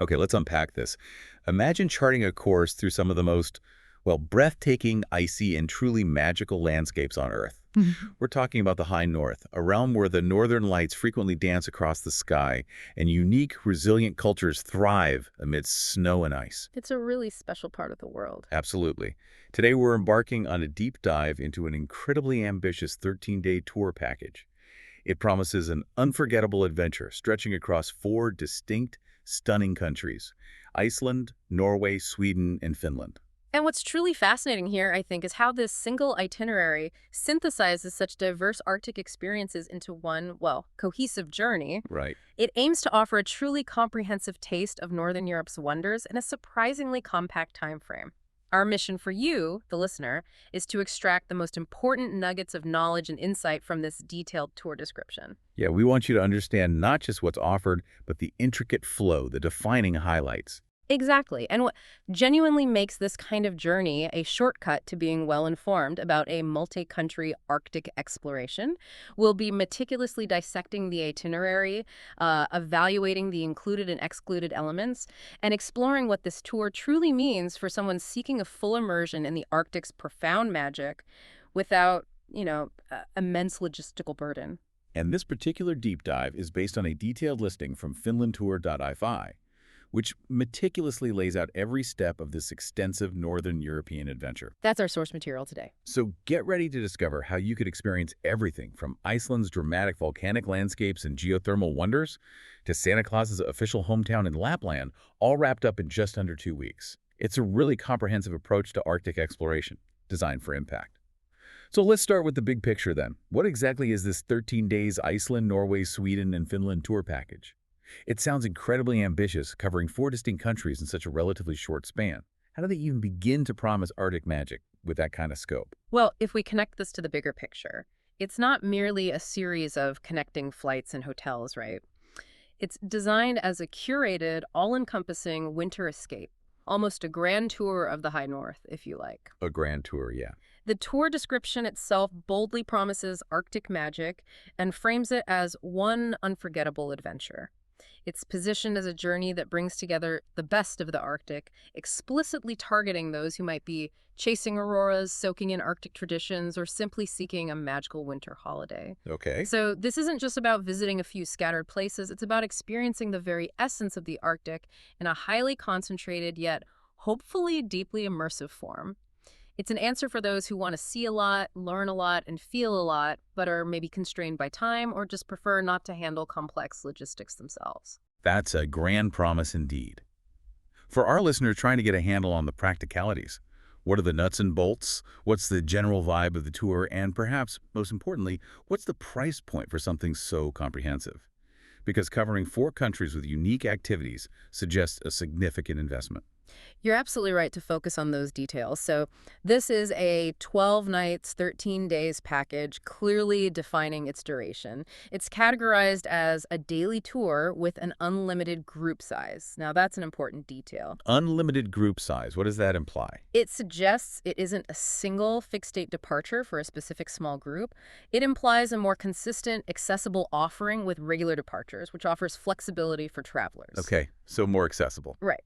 Okay, let's unpack this. Imagine charting a course through some of the most, well, breathtaking, icy, and truly magical landscapes on Earth. Mhm. We're talking about the high north, a realm where the northern lights frequently dance across the sky, and unique, resilient cultures thrive amidst snow and ice. It's a really special part of the world. Absolutely. Today we're embarking on a deep dive into an incredibly ambitious 13-day tour package. It promises an unforgettable adventure stretching across four distinct, stunning countries: Iceland, Norway, Sweden, and Finland. And what's truly fascinating here, I think, is how this single itinerary synthesizes such diverse Arctic experiences into one, well, cohesive journey. Right. It aims to offer a truly comprehensive taste of Northern Europe's wonders in a surprisingly compact time frame. Our mission for you, the listener, is to extract the most important nuggets of knowledge and insight from this detailed tour description. Yeah, we want you to understand not just what's offered, but the intricate flow, the defining highlights. Exactly. And what genuinely makes this kind of journey a shortcut to being well-informed about a multi-country Arctic exploration will be meticulously dissecting the itinerary, evaluating the included and excluded elements, and exploring what this tour truly means for someone seeking a full immersion in the Arctic's profound magic without, immense logistical burden. And this particular deep dive is based on a detailed listing from finlandtour-fi, which meticulously lays out every step of this extensive Northern European adventure. That's our source material today. So get ready to discover how you could experience everything from Iceland's dramatic volcanic landscapes and geothermal wonders to Santa Claus's official hometown in Lapland, all wrapped up in just under 2 weeks. It's a really comprehensive approach to Arctic exploration, designed for impact. So let's start with the big picture then. What exactly is this 13 days Iceland, Norway, Sweden, and Finland tour package? It sounds incredibly ambitious, covering four distinct countries in such a relatively short span. How do they even begin to promise Arctic magic with that kind of scope? Well, if we connect this to the bigger picture, it's not merely a series of connecting flights and hotels, right? It's designed as a curated, all-encompassing winter escape, almost a grand tour of the high north, if you like. A grand tour, yeah. The tour description itself boldly promises Arctic magic and frames it as one unforgettable adventure. It's positioned as a journey that brings together the best of the Arctic, explicitly targeting those who might be chasing auroras, soaking in Arctic traditions, or simply seeking a magical winter holiday. Okay. So this isn't just about visiting a few scattered places, it's about experiencing the very essence of the Arctic in a highly concentrated yet hopefully deeply immersive form. It's an answer for those who want to see a lot, learn a lot, and feel a lot, but are maybe constrained by time or just prefer not to handle complex logistics themselves. That's a grand promise indeed. For our listener trying to get a handle on the practicalities, what are the nuts and bolts? What's the general vibe of the tour? And perhaps, most importantly, what's the price point for something so comprehensive? Because covering four countries with unique activities suggests a significant investment. You're absolutely right to focus on those details. So this is a 12 nights, 13 days package, clearly defining its duration. It's categorized as a daily tour with an unlimited group size. Now, that's an important detail. Unlimited group size, what does that imply? It suggests it isn't a single fixed date departure for a specific small group. It implies a more consistent, accessible offering with regular departures, which offers flexibility for travelers. Okay, so more accessible. Right.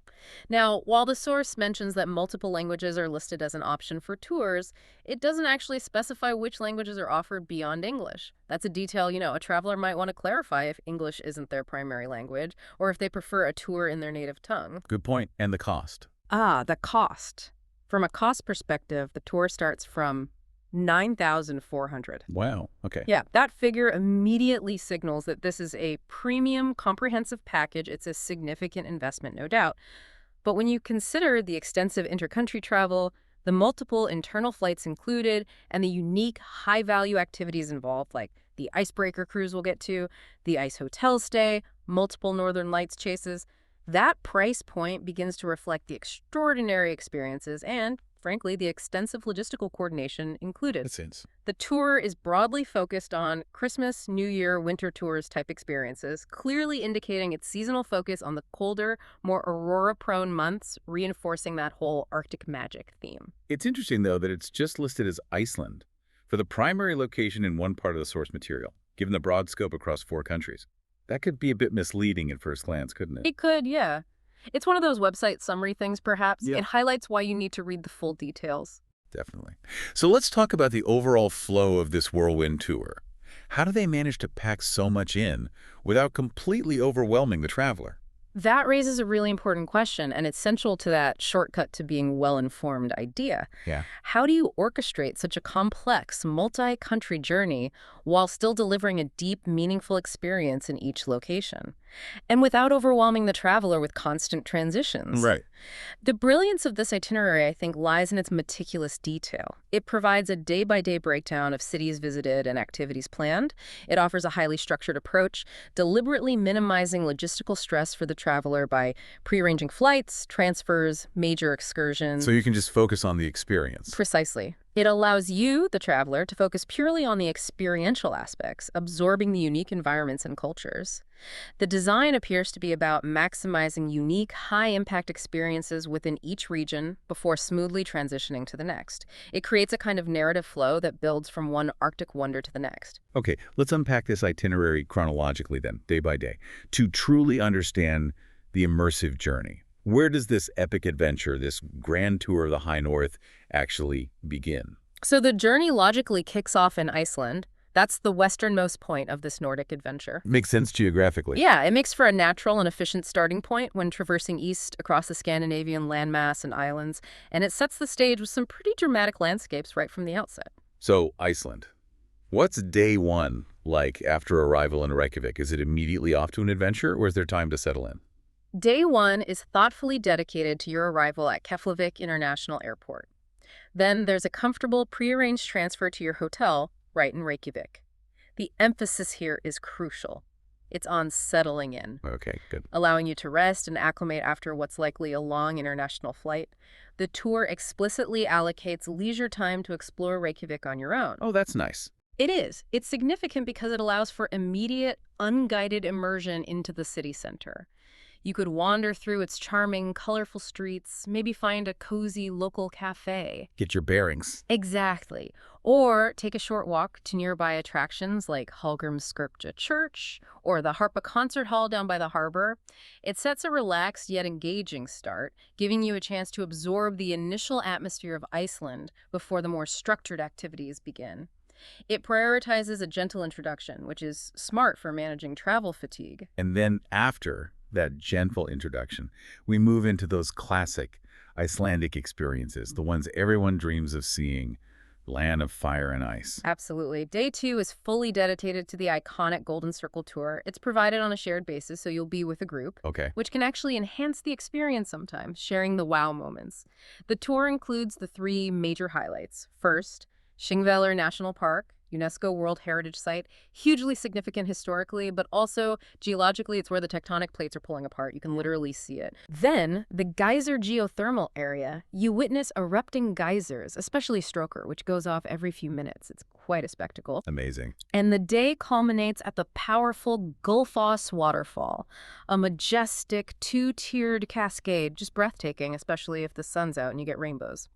Now, while the source mentions that multiple languages are listed as an option for tours, it doesn't actually specify which languages are offered beyond English. That's a detail, a traveler might want to clarify if English isn't their primary language, or if they prefer a tour in their native tongue. Good point. And the cost? The cost. From a cost perspective, the tour starts from $9,400. Wow, okay. Yeah, that figure immediately signals that this is a premium, comprehensive package. It's a significant investment, no doubt. But when you consider the extensive intercountry travel, the multiple internal flights included, and the unique high-value activities involved, like the icebreaker cruise we'll get to, the ice hotel stay, multiple Northern Lights chases, that price point begins to reflect the extraordinary experiences and, frankly, the extensive logistical coordination included. Makes sense. The tour is broadly focused on Christmas, New Year, winter tours type experiences, clearly indicating its seasonal focus on the colder, more aurora-prone months, reinforcing that whole Arctic magic theme. It's interesting, though, that it's just listed as Iceland for the primary location in one part of the source material, given the broad scope across four countries. That could be a bit misleading at first glance, couldn't it? It could, yeah. It's one of those website summary things, perhaps. Yeah. It highlights why you need to read the full details. Definitely. So let's talk about the overall flow of this whirlwind tour. How do they manage to pack so much in without completely overwhelming the traveler? That raises a really important question, and it's central to that shortcut to being well-informed idea. Yeah. How do you orchestrate such a complex, multi-country journey while still delivering a deep, meaningful experience in each location? And without overwhelming the traveler with constant transitions. Right. The brilliance of this itinerary, I think, lies in its meticulous detail. It provides a day-by-day breakdown of cities visited and activities planned. It offers a highly structured approach, deliberately minimizing logistical stress for the traveler by prearranging flights, transfers, major excursions. So you can just focus on the experience. Precisely. It allows you, the traveler, to focus purely on the experiential aspects, absorbing the unique environments and cultures. The design appears to be about maximizing unique, high-impact experiences within each region before smoothly transitioning to the next. It creates a kind of narrative flow that builds from one Arctic wonder to the next. Okay, let's unpack this itinerary chronologically then, day by day, to truly understand the immersive journey. Where does this epic adventure, this grand tour of the High North, actually begin? So the journey logically kicks off in Iceland. That's the westernmost point of this Nordic adventure. Makes sense geographically. Yeah, it makes for a natural and efficient starting point when traversing east across the Scandinavian landmass and islands, and it sets the stage with some pretty dramatic landscapes right from the outset. So, Iceland. What's day one like after arrival in Reykjavik? Is it immediately off to an adventure, or is there time to settle in? Day one is thoughtfully dedicated to your arrival at Keflavik International Airport. Then there's a comfortable, prearranged transfer to your hotel right in Reykjavik. The emphasis here is crucial. It's on settling in, Okay, good. allowing you to rest and acclimate after what's likely a long international flight. The tour explicitly allocates leisure time to explore Reykjavik on your own. Oh, that's nice. It is. It's significant because it allows for immediate, unguided immersion into the city center. You could wander through its charming, colorful streets, maybe find a cozy local cafe. Get your bearings. Exactly. Or take a short walk to nearby attractions like Hallgrímskirkja Church or the Harpa Concert Hall down by the harbor. It sets a relaxed yet engaging start, giving you a chance to absorb the initial atmosphere of Iceland before the more structured activities begin. It prioritizes a gentle introduction, which is smart for managing travel fatigue. And then after that gentle introduction, we move into those classic Icelandic experiences, the ones everyone dreams of seeing, land of fire and ice. Absolutely. Day two is fully dedicated to the iconic Golden Circle tour. It's provided on a shared basis, so you'll be with a group, Okay. which can actually enhance the experience sometimes, sharing the wow moments. The tour includes the three major highlights. First, Thingvellir National Park, UNESCO World Heritage Site, hugely significant historically, but also geologically, it's where the tectonic plates are pulling apart. You can literally see it. Then, the geyser geothermal area. You witness erupting geysers, especially Stroker, which goes off every few minutes. It's quite a spectacle. Amazing. And the day culminates at the powerful Gullfoss waterfall, a majestic two-tiered cascade, just breathtaking, especially if the sun's out and you get rainbows.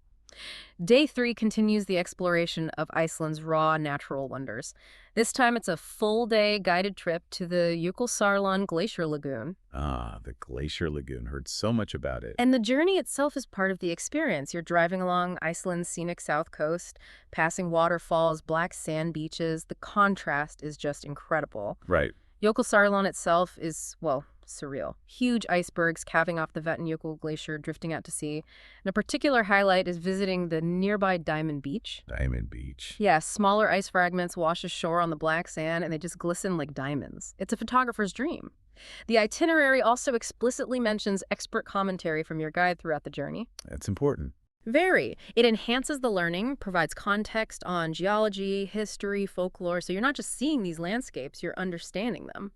Day three continues the exploration of Iceland's raw natural wonders. This time it's a full-day guided trip to the Jökulsárlón Glacier Lagoon. Ah, the Glacier Lagoon. Heard so much about it. And the journey itself is part of the experience. You're driving along Iceland's scenic south coast, passing waterfalls, black sand beaches. The contrast is just incredible. Right. Jökulsárlón itself is, well, surreal. Huge icebergs calving off the Vatnajökull Glacier, drifting out to sea. And a particular highlight is visiting the nearby Diamond Beach. Diamond Beach. Yeah, smaller ice fragments wash ashore on the black sand, and they just glisten like diamonds. It's a photographer's dream. The itinerary also explicitly mentions expert commentary from your guide throughout the journey. That's important. Very. It enhances the learning, provides context on geology, history, folklore, so you're not just seeing these landscapes, you're understanding them.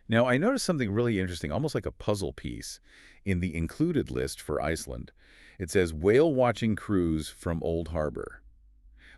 Now, I noticed something really interesting, almost like a puzzle piece, in the included list for Iceland. It says whale watching cruise from Old Harbor.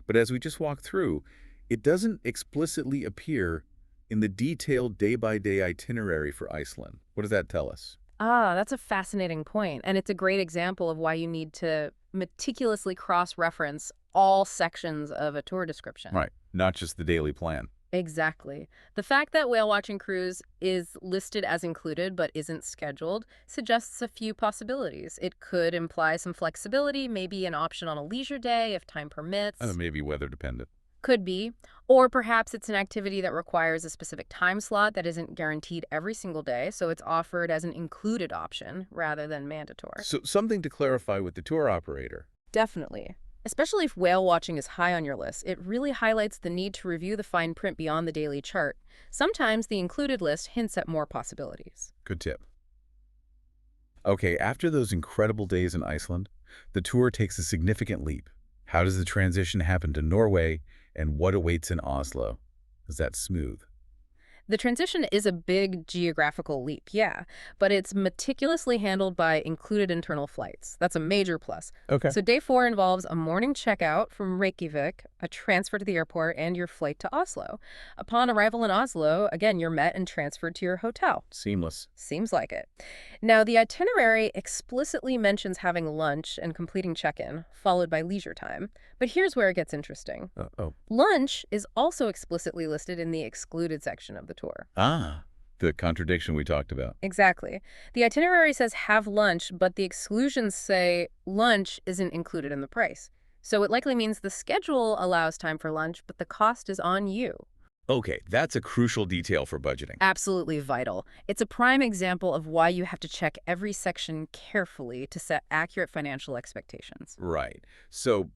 But as we just walked through, it doesn't explicitly appear in the detailed day-by-day itinerary for Iceland. What does that tell us? Ah, that's a fascinating point, and it's a great example of why you need to meticulously cross-reference all sections of a tour description. Right, not just the daily plan. Exactly. The fact that whale watching cruise is listed as included but isn't scheduled suggests a few possibilities. It could imply some flexibility, maybe an option on a leisure day if time permits. Maybe weather dependent. Could be. Or perhaps it's an activity that requires a specific time slot that isn't guaranteed every single day, so it's offered as an included option rather than mandatory. So something to clarify with the tour operator. Definitely. Especially if whale watching is high on your list, it really highlights the need to review the fine print beyond the daily chart. Sometimes the included list hints at more possibilities. Good tip. Okay, after those incredible days in Iceland, the tour takes a significant leap. How does the transition happen to Norway, and what awaits in Oslo? Is that smooth? The transition is a big geographical leap, yeah, but it's meticulously handled by included internal flights. That's a major plus. Okay. So day 4 involves a morning checkout from Reykjavik, a transfer to the airport, and your flight to Oslo. Upon arrival in Oslo, again, you're met and transferred to your hotel. Seamless. Seems like it. Now, the itinerary explicitly mentions having lunch and completing check-in, followed by leisure time. But here's where it gets interesting. Lunch is also explicitly listed in the excluded section of the tour. The contradiction we talked about. Exactly. The itinerary says have lunch, but the exclusions say lunch isn't included in the price. So it likely means the schedule allows time for lunch, but the cost is on you. Okay, that's a crucial detail for budgeting. Absolutely vital. It's a prime example of why you have to check every section carefully to set accurate financial expectations. Right. So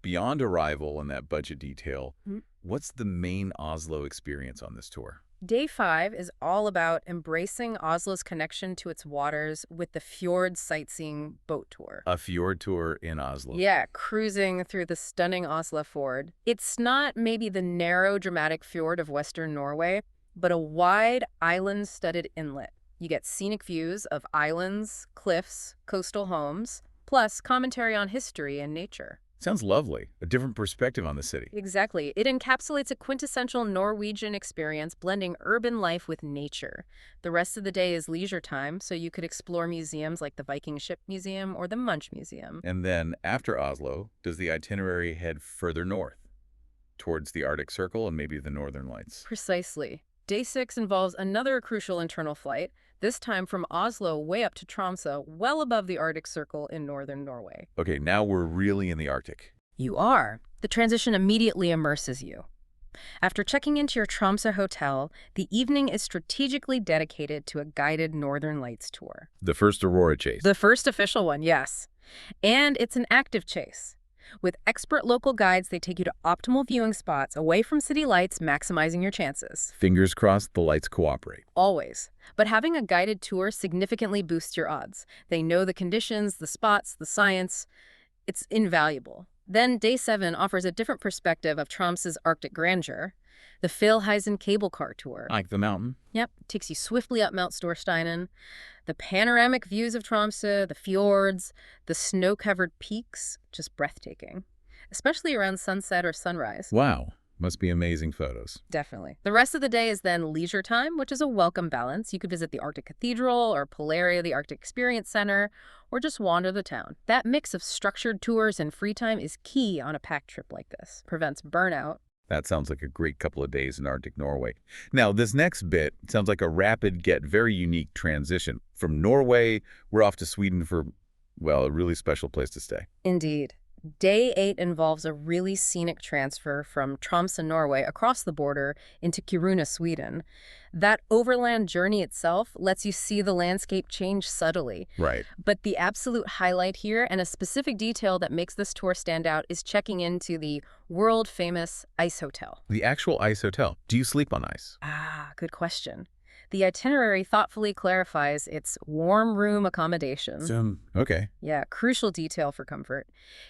beyond arrival and that budget detail, what's the main Oslo experience on this tour? Day 5 is all about embracing Oslo's connection to its waters with the fjord sightseeing boat tour. A fjord tour in Oslo. Yeah, cruising through the stunning Oslo fjord. It's not maybe the narrow, dramatic fjord of western Norway, but a wide, island-studded inlet. You get scenic views of islands, cliffs, coastal homes, plus commentary on history and nature. Sounds lovely. A different perspective on the city. Exactly. It encapsulates a quintessential Norwegian experience, blending urban life with nature. The rest of the day is leisure time, so you could explore museums like the Viking Ship Museum or the Munch Museum. And then, after Oslo, does the itinerary head further north, towards the Arctic Circle and maybe the Northern Lights? Precisely. Day 6 involves another crucial internal flight, this time from Oslo way up to Tromsø, well above the Arctic Circle in northern Norway. Okay, now we're really in the Arctic. You are. The transition immediately immerses you. After checking into your Tromsø hotel, the evening is strategically dedicated to a guided Northern Lights tour. The first aurora chase. The first official one, yes. And it's an active chase. With expert local guides, they take you to optimal viewing spots away from city lights, maximizing your chances. Fingers crossed the lights cooperate. Always. But having a guided tour significantly boosts your odds. They know the conditions, the spots, the science. It's invaluable. Then Day 7 offers a different perspective of Tromsø's Arctic grandeur. The Fjellheisen cable car tour. Like the mountain? Yep, takes you swiftly up Mount Storsteinen. The panoramic views of Tromsø, the fjords, the snow-covered peaks, just breathtaking. Especially around sunset or sunrise. Wow, must be amazing photos. Definitely. The rest of the day is then leisure time, which is a welcome balance. You could visit the Arctic Cathedral or Polaria, the Arctic Experience Center, or just wander the town. That mix of structured tours and free time is key on a packed trip like this. Prevents burnout. That sounds like a great couple of days in Arctic Norway. Now, this next bit sounds like a rapid, yet very unique transition. From Norway, we're off to Sweden for, well, a really special place to stay. Indeed. Day 8 involves a really scenic transfer from Tromsø, Norway, across the border into Kiruna, Sweden. That overland journey itself lets you see the landscape change subtly. Right. But the absolute highlight here, and a specific detail that makes this tour stand out, is checking into the world-famous ice hotel. The actual ice hotel. Do you sleep on ice? Good question. The itinerary thoughtfully clarifies its warm room accommodations. Okay. Yeah, crucial detail for comfort.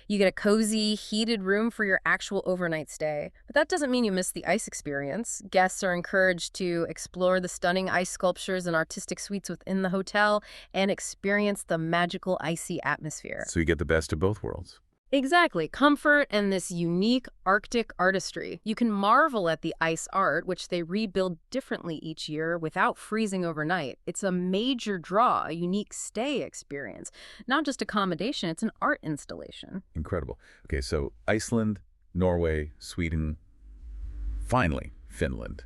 You get a cozy, heated room for your actual overnight stay. But that doesn't mean you miss the ice experience. Guests are encouraged to explore the stunning ice sculptures and artistic suites within the hotel and experience the magical icy atmosphere. So you get the best of both worlds. Exactly. Comfort and this unique Arctic artistry. You can marvel at the ice art, which they rebuild differently each year without freezing overnight. It's a major draw, a unique stay experience. Not just accommodation, it's an art installation. Incredible. Okay, so Iceland, Norway, Sweden. Finally, Finland.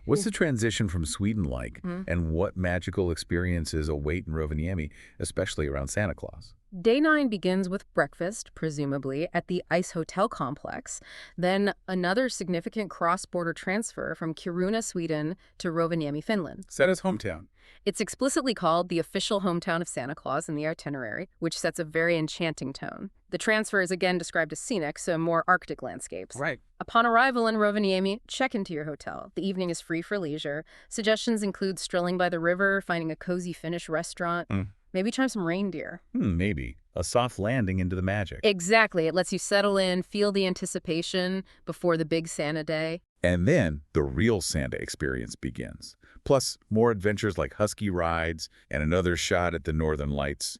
What's the transition from Sweden like, and what magical experiences await in Rovaniemi, especially around Santa Claus? Day 9 begins with breakfast, presumably, at the Ice Hotel complex. Then another significant cross-border transfer from Kiruna, Sweden to Rovaniemi, Finland. Santa's hometown. It's explicitly called the official hometown of Santa Claus in the itinerary, which sets a very enchanting tone. The transfer is again described as scenic, so more Arctic landscapes. Right. Upon arrival in Rovaniemi, check into your hotel. The evening is free for leisure. Suggestions include strolling by the river, finding a cozy Finnish restaurant, maybe try some reindeer. Maybe. A soft landing into the magic. Exactly. It lets you settle in, feel the anticipation before the big Santa day. And then the real Santa experience begins. Plus, more adventures like husky rides and another shot at the Northern Lights.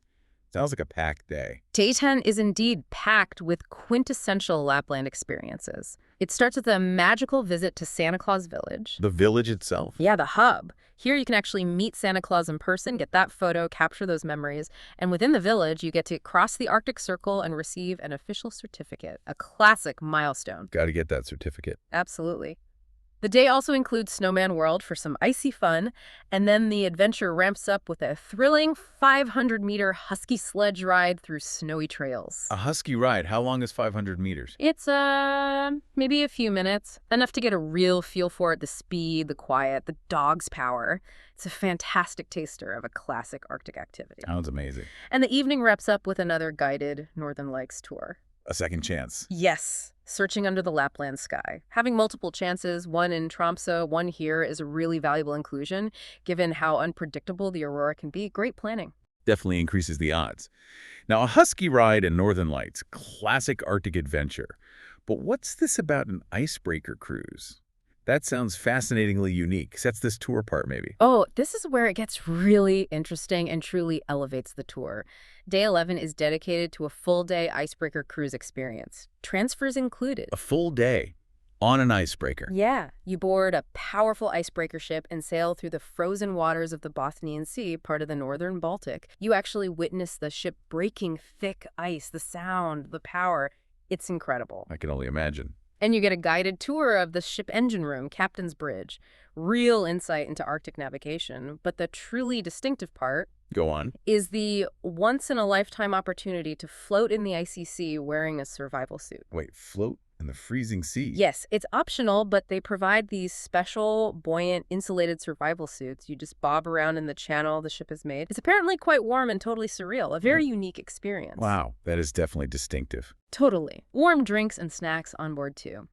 Sounds like a packed day. Day 10 is indeed packed with quintessential Lapland experiences. It starts with a magical visit to Santa Claus Village. The village itself. Yeah, the hub. Here you can actually meet Santa Claus in person, get that photo, capture those memories. And within the village, you get to cross the Arctic Circle and receive an official certificate, a classic milestone. Got to get that certificate. Absolutely. The day also includes Snowman World for some icy fun, and then the adventure ramps up with a thrilling 500-meter husky sledge ride through snowy trails. A husky ride. How long is 500 meters? It's, maybe a few minutes. Enough to get a real feel for it, the speed, the quiet, the dog's power. It's a fantastic taster of a classic Arctic activity. Sounds amazing. And the evening wraps up with another guided Northern Lights tour. A second chance. Yes. Searching under the Lapland sky. Having multiple chances, one in Tromsø, one here, is a really valuable inclusion, given how unpredictable the aurora can be. Great planning. Definitely increases the odds. Now, a husky ride in Northern Lights, classic Arctic adventure. But what's this about an icebreaker cruise? That sounds fascinatingly unique. Sets this tour apart, maybe. Oh, this is where it gets really interesting and truly elevates the tour. Day 11 is dedicated to a full-day icebreaker cruise experience. Transfers included. A full day on an icebreaker. Yeah. You board a powerful icebreaker ship and sail through the frozen waters of the Bothnian Sea, part of the northern Baltic. You actually witness the ship breaking thick ice, the sound, the power. It's incredible. I can only imagine. And you get a guided tour of the ship engine room, captain's bridge. Real insight into Arctic navigation. But the truly distinctive part Go on. is the once-in-a-lifetime opportunity to float in the icy sea wearing a survival suit. Wait, float in the freezing sea? Yes, it's optional, but they provide these special, buoyant, insulated survival suits. You just bob around in the channel the ship has made. It's apparently quite warm and totally surreal. A very unique experience. Wow, that is definitely distinctive. Totally. Warm drinks and snacks on board, too.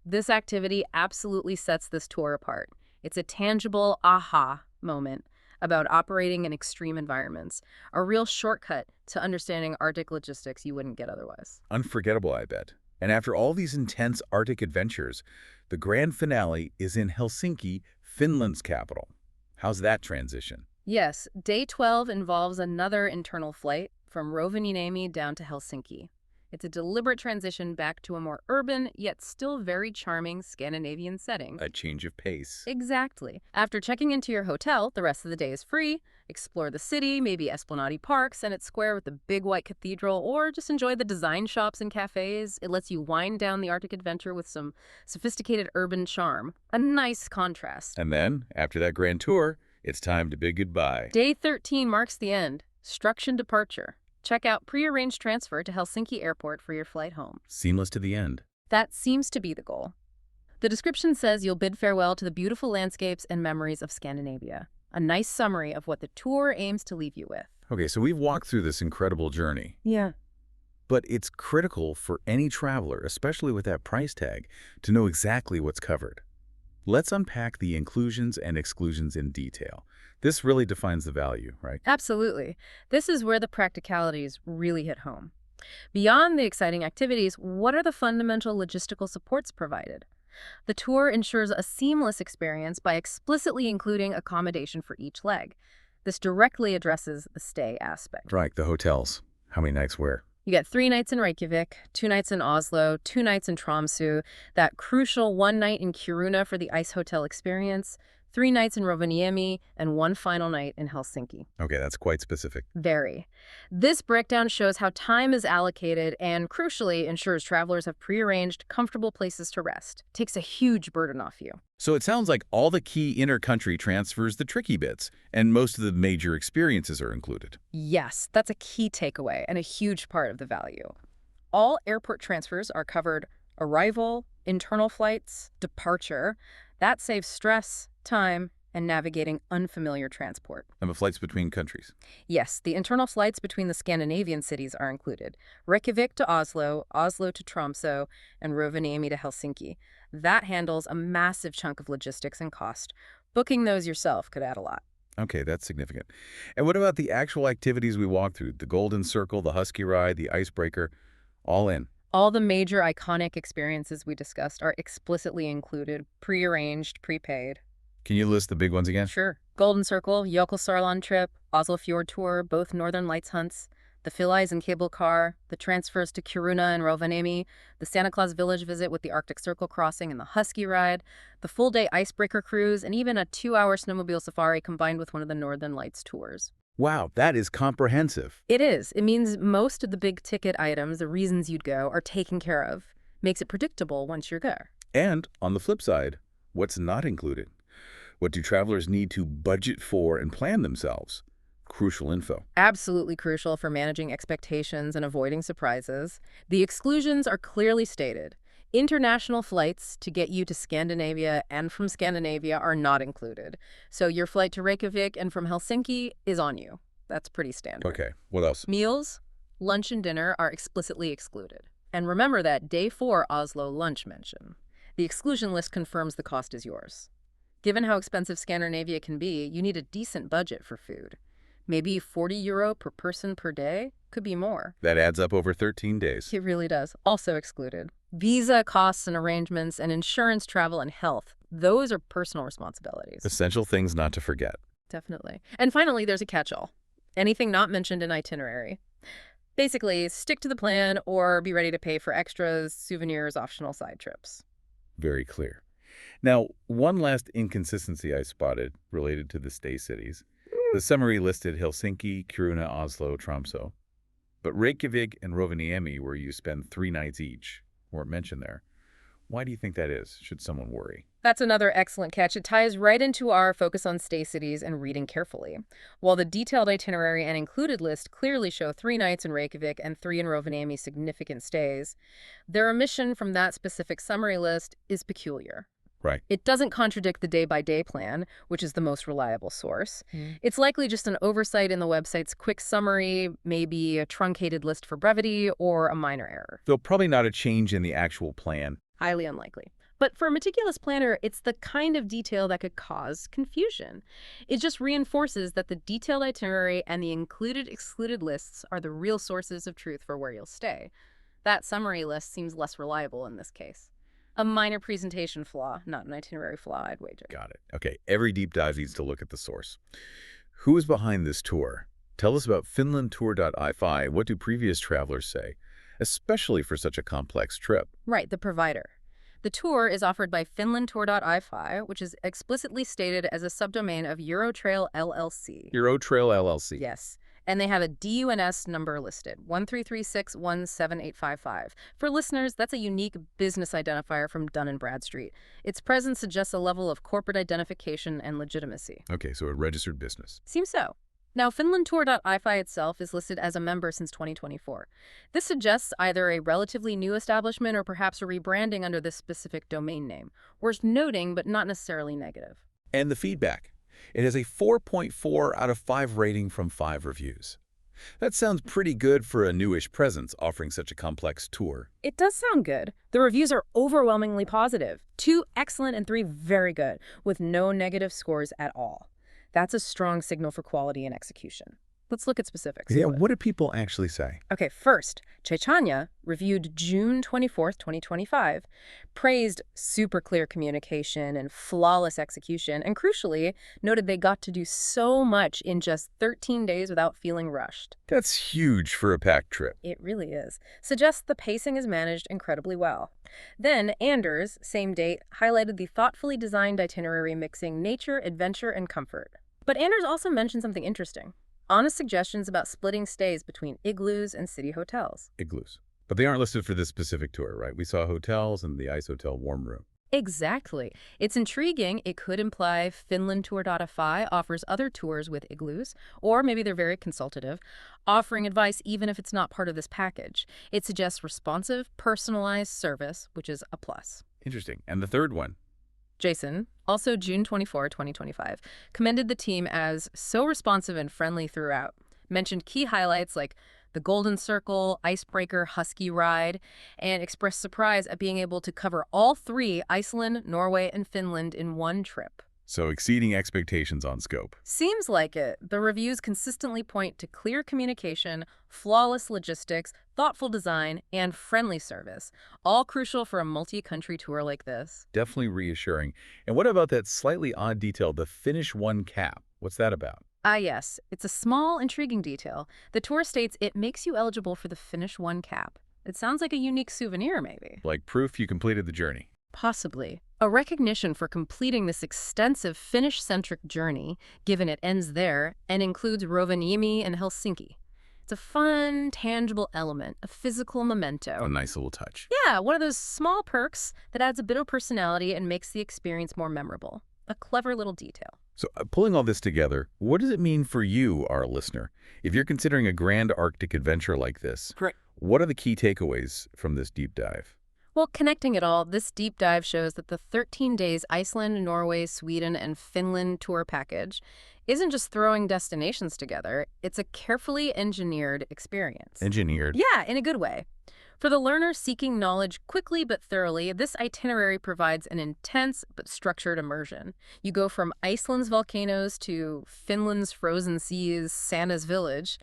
This activity absolutely sets this tour apart. It's a tangible aha moment about operating in extreme environments, a real shortcut to understanding Arctic logistics you wouldn't get otherwise. Unforgettable, I bet. And after all these intense Arctic adventures, the grand finale is in Helsinki, Finland's capital. How's that transition? Yes, day 12 involves another internal flight from Rovaniemi down to Helsinki. It's a deliberate transition back to a more urban, yet still very charming Scandinavian setting. A change of pace. Exactly. After checking into your hotel, the rest of the day is free. Explore the city, maybe Esplanade Park, Senate Square with the big white cathedral, or just enjoy the design shops and cafes. It lets you wind down the Arctic adventure with some sophisticated urban charm. A nice contrast. And then, after that grand tour, it's time to bid goodbye. Day 13 marks the end. Struction departure. Check out pre-arranged transfer to Helsinki Airport for your flight home. Seamless to the end. That seems to be the goal. The description says you'll bid farewell to the beautiful landscapes and memories of Scandinavia. A nice summary of what the tour aims to leave you with. Okay, so we've walked through this incredible journey. Yeah. But it's critical for any traveler, especially with that price tag, to know exactly what's covered. Let's unpack the inclusions and exclusions in detail. This really defines the value, right? Absolutely. This is where the practicalities really hit home. Beyond the exciting activities, what are the fundamental logistical supports provided? The tour ensures a seamless experience by explicitly including accommodation for each leg. This directly addresses the stay aspect. Right, the hotels. How many nights where? You get 3 nights in Reykjavik, 2 nights in Oslo, 2 nights in Tromsø, that crucial 1 night in Kiruna for the Ice Hotel experience, 3 nights in Rovaniemi, and 1 final night in Helsinki. Okay, that's quite specific. Very. This breakdown shows how time is allocated and, crucially, ensures travelers have prearranged, comfortable places to rest. Takes a huge burden off you. So it sounds like all the key inter-country transfers, the tricky bits, and most of the major experiences are included. Yes, that's a key takeaway and a huge part of the value. All airport transfers are covered: arrival, internal flights, departure. That saves stress, time, and navigating unfamiliar transport. And the flights between countries. Yes, the internal flights between the Scandinavian cities are included. Reykjavik to Oslo, Oslo to Tromsø, and Rovaniemi to Helsinki. That handles a massive chunk of logistics and cost. Booking those yourself could add a lot. Okay, that's significant. And what about the actual activities we walked through? The Golden Circle, the Husky Ride, the Icebreaker, all in. All the major iconic experiences we discussed are explicitly included, prearranged, prepaid. Can you list the big ones again? Sure. Golden Circle, Jökulsárlón trip, Oslo fjord tour, both Northern Lights hunts, the Fyllies and cable car, the transfers to Kiruna and Rovaniemi, the Claus Village visit with the Arctic Circle crossing and the Husky ride, the full-day icebreaker cruise, and even a 2-hour snowmobile safari combined with one of the Northern Lights tours. Wow, that is comprehensive. It is. It means most of the big-ticket items, the reasons you'd go, are taken care of. Makes it predictable once you're there. And on the flip side, what's not included? What do travelers need to budget for and plan themselves? Crucial info. Absolutely crucial for managing expectations and avoiding surprises. The exclusions are clearly stated. International flights to get you to Scandinavia and from Scandinavia are not included. So your flight to Reykjavik and from Helsinki is on you. That's pretty standard. Okay, what else? Meals, lunch and dinner are explicitly excluded. And remember that Day 4 Oslo lunch mention. The exclusion list confirms the cost is yours. Given how expensive Scandinavia can be, you need a decent budget for food. Maybe €40 per person per day? Could be more. That adds up over 13 days. It really does. Also excluded. Visa costs and arrangements and insurance, travel, and health. Those are personal responsibilities. Essential things not to forget. Definitely. And finally, there's a catch-all. Anything not mentioned in itinerary. Basically, stick to the plan or be ready to pay for extras, souvenirs, optional side trips. Very clear. Now, one last inconsistency I spotted related to the stay cities. The summary listed Helsinki, Kiruna, Oslo, Tromsø. But Reykjavik and Rovaniemi, where you spend 3 nights each, weren't mentioned there. Why do you think that is? Should someone worry? That's another excellent catch. It ties right into our focus on stay cities and reading carefully. While the detailed itinerary and included list clearly show 3 nights in Reykjavik and 3 in Rovaniemi significant stays, their omission from that specific summary list is peculiar. Right. It doesn't contradict the day-by-day plan, which is the most reliable source. It's likely just an oversight in the website's quick summary, maybe a truncated list for brevity, or a minor error. Though probably not a change in the actual plan. Highly unlikely. But for a meticulous planner, it's the kind of detail that could cause confusion. It just reinforces that the detailed itinerary and the included-excluded lists are the real sources of truth for where you'll stay. That summary list seems less reliable in this case. A minor presentation flaw, not an itinerary flaw, I'd wager. Got it. Okay, every deep dive needs to look at the source. Who is behind this tour? Tell us about finlandtour-fi. What do previous travelers say, especially for such a complex trip? Right, the provider. The tour is offered by finlandtour.fi, which is explicitly stated as a subdomain of Eurotrail LLC. Eurotrail LLC. Yes. And they have a DUNS number listed, 133617855. For listeners, that's a unique business identifier from Dun & Bradstreet. Its presence suggests a level of corporate identification and legitimacy. Okay, so a registered business. Seems so. Now, finlandtour.fi itself is listed as a member since 2024. This suggests either a relatively new establishment or perhaps a rebranding under this specific domain name. Worth noting, but not necessarily negative. And the feedback. It has a 4.4 out of 5 rating from 5 reviews. That sounds pretty good for a newish presence offering such a complex tour. It does sound good. The reviews are overwhelmingly positive. 2 excellent and 3 very good, with no negative scores at all. That's a strong signal for quality and execution. Let's look at specifics. Yeah, what do people actually say? Okay, first, Chechanya, reviewed June 24th, 2025, praised super clear communication and flawless execution, and crucially, noted they got to do so much in just 13 days without feeling rushed. That's huge for a packed trip. It really is. Suggests the pacing is managed incredibly well. Then, Anders, same date, highlighted the thoughtfully designed itinerary mixing nature, adventure, and comfort. But Anders also mentioned something interesting. Honest suggestions about splitting stays between igloos and city hotels. Igloos. But they aren't listed for this specific tour, right? We saw hotels and the Ice Hotel warm room. Exactly. It's intriguing. It could imply finlandtour-fi offers other tours with igloos, or maybe they're very consultative, offering advice even if it's not part of this package. It suggests responsive, personalized service, which is a plus. Interesting. And the third one? Jason, also June 24, 2025, commended the team as so responsive and friendly throughout. Mentioned key highlights like the Golden Circle, Icebreaker, Husky ride, and expressed surprise at being able to cover all three, Iceland, Norway, and Finland, in one trip. So exceeding expectations on scope. Seems like it. The reviews consistently point to clear communication, flawless logistics, thoughtful design, and friendly service, all crucial for a multi-country tour like this. Definitely reassuring. And what about that slightly odd detail, the Finnish one cap? What's that about? Ah, yes. It's a small, intriguing detail. The tour states it makes you eligible for the Finnish one cap. It sounds like a unique souvenir, maybe. Like proof you completed the journey. Possibly. A recognition for completing this extensive Finnish-centric journey, given it ends there, and includes Rovaniemi and Helsinki. It's a fun, tangible element, a physical memento. A nice little touch. Yeah, one of those small perks that adds a bit of personality and makes the experience more memorable. A clever little detail. So pulling all this together, what does it mean for you, our listener? If you're considering a grand Arctic adventure like this, Correct. What are the key takeaways from this deep dive? Well, connecting it all, this deep dive shows that the 13 days Iceland, Norway, Sweden, and Finland tour package isn't just throwing destinations together. It's a carefully engineered experience. Engineered. Yeah, in a good way. For the learner seeking knowledge quickly but thoroughly, this itinerary provides an intense but structured immersion. You go from Iceland's volcanoes to Finland's frozen seas, Santa's village.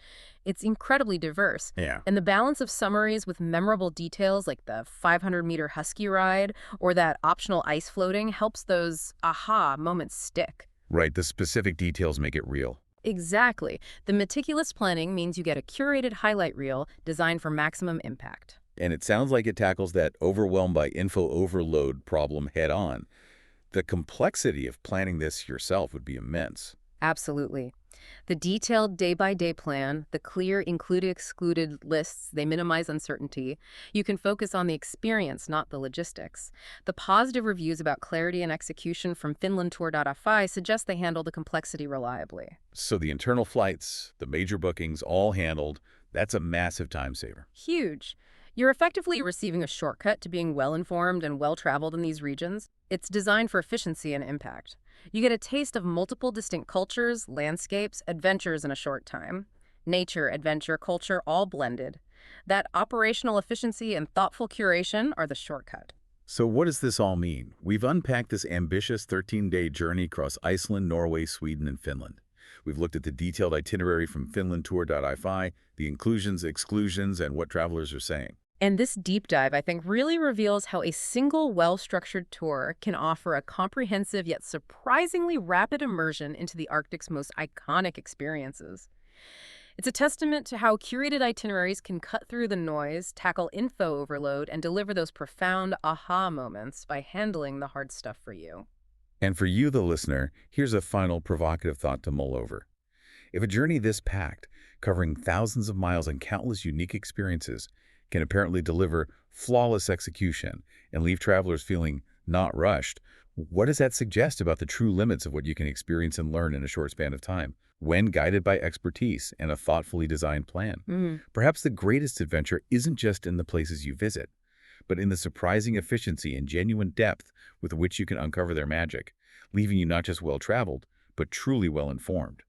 It's incredibly diverse. Yeah. And the balance of summaries with memorable details like the 500-meter husky ride or that optional ice floating helps those aha moments stick. Right, the specific details make it real. Exactly. The meticulous planning means you get a curated highlight reel designed for maximum impact. And it sounds like it tackles that overwhelmed by info overload problem head on. The complexity of planning this yourself would be immense. Absolutely. The detailed day-by-day plan, the clear included-excluded lists, they minimize uncertainty. You can focus on the experience, not the logistics. The positive reviews about clarity and execution from finlandtour.fi suggest they handle the complexity reliably. So the internal flights, the major bookings, all handled, that's a massive time saver. Huge. You're effectively receiving a shortcut to being well-informed and well-traveled in these regions. It's designed for efficiency and impact. You get a taste of multiple distinct cultures, landscapes, adventures in a short time. Nature, adventure, culture, all blended. That operational efficiency and thoughtful curation are the shortcut. So what does this all mean? We've unpacked this ambitious 13-day journey across Iceland, Norway, Sweden, and Finland. We've looked at the detailed itinerary from finlandtour.fi, the inclusions, exclusions, and what travelers are saying. And this deep dive, I think, really reveals how a single well-structured tour can offer a comprehensive yet surprisingly rapid immersion into the Arctic's most iconic experiences. It's a testament to how curated itineraries can cut through the noise, tackle info overload, and deliver those profound aha moments by handling the hard stuff for you. And for you, the listener, here's a final provocative thought to mull over. If a journey this packed, covering thousands of miles and countless unique experiences, can apparently deliver flawless execution and leave travelers feeling not rushed, what does that suggest about the true limits of what you can experience and learn in a short span of time, when guided by expertise and a thoughtfully designed plan? Perhaps the greatest adventure isn't just in the places you visit, but in the surprising efficiency and genuine depth with which you can uncover their magic, leaving you not just well-traveled, but truly well-informed.